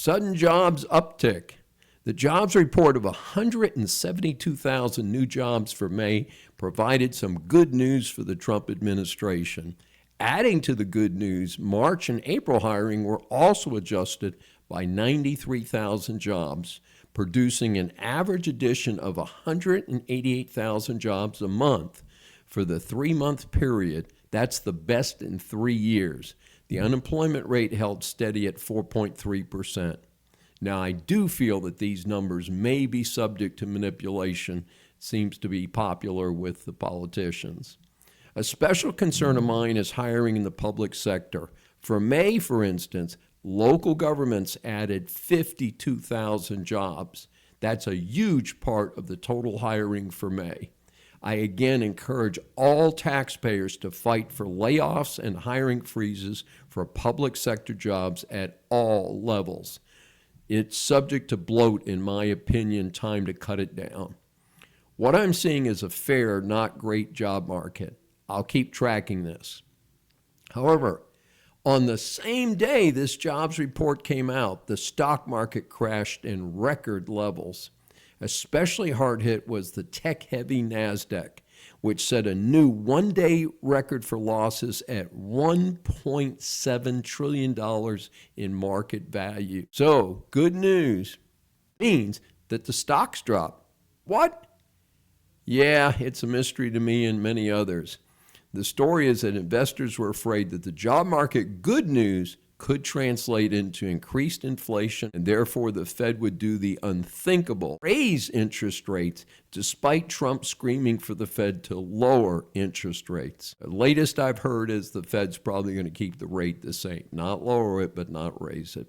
Sudden jobs uptick. The jobs report of 172,000 new jobs for May provided some good news for the Trump administration. Adding to the good news, March and April hiring were also adjusted by 93,000 jobs, producing an average addition of 188,000 jobs a month. For the 3-month period, that's the best in 3 years. The unemployment rate held steady at 4.3%. Now, I do feel that these numbers may be subject to manipulation. Seems to be popular with the politicians. A special concern of mine is hiring in the public sector. For May, for instance, local governments added 52,000 jobs. That's a huge part of the total hiring for May. I again encourage all taxpayers to fight for layoffs and hiring freezes for public sector jobs at all levels. It's subject to bloat, in my opinion. Time to cut it down. What I'm seeing is a fair, not great job market. I'll keep tracking this. However, on the same day this jobs report came out, the stock market crashed in record levels. Especially hard hit was the tech-heavy NASDAQ, which set a new one-day record for losses at $1.7 trillion in market value. So, good news means that the stocks drop. What? Yeah, it's a mystery to me and many others. The story is that investors were afraid that the job market good news could translate into increased inflation, and therefore the Fed would do the unthinkable, raise interest rates, despite Trump screaming for the Fed to lower interest rates. The latest I've heard is the Fed's probably going to keep the rate the same, not lower it, but not raise it.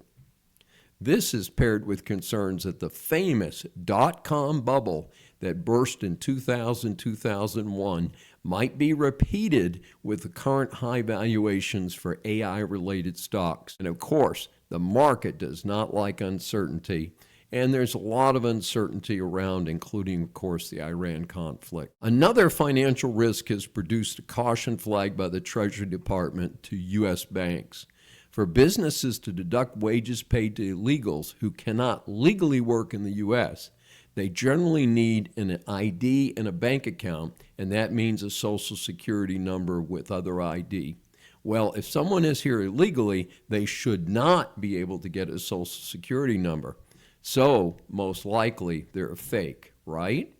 This is paired with concerns that the famous dot-com bubble that burst in 2000-2001 might be repeated with the current high valuations for AI-related stocks. And of course, the market does not like uncertainty, and there's a lot of uncertainty around, including, of course, the Iran conflict. Another financial risk has produced a caution flag by the Treasury Department to U.S. banks. For businesses to deduct wages paid to illegals who cannot legally work in the U.S., they generally need an ID and a bank account, and that means a Social Security number with other ID. Well, if someone is here illegally, they should not be able to get a Social Security number. So, most likely, they're a fake, right?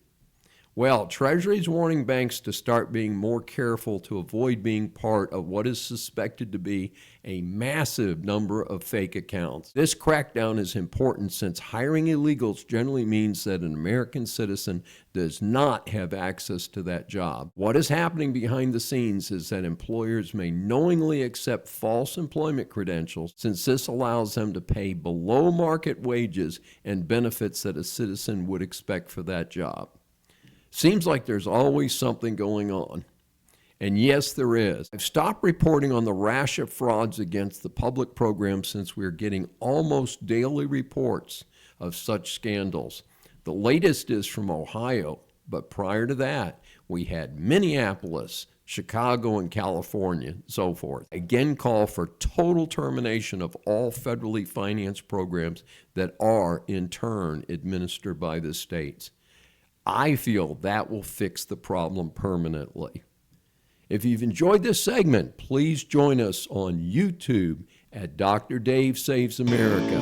Well, Treasury is warning banks to start being more careful to avoid being part of what is suspected to be a massive number of fake accounts. This crackdown is important since hiring illegals generally means that an American citizen does not have access to that job. What is happening behind the scenes is that employers may knowingly accept false employment credentials, since this allows them to pay below market wages and benefits that a citizen would expect for that job. Seems like there's always something going on. And yes, there is. I've stopped reporting on the rash of frauds against the public program since we're getting almost daily reports of such scandals. The latest is from Ohio, but prior to that, we had Minneapolis, Chicago, and California, and so forth. Again, call for total termination of all federally financed programs that are, in turn, administered by the states. I feel that will fix the problem permanently. If you've enjoyed this segment, please join us on YouTube at Dr. Dave Saves America.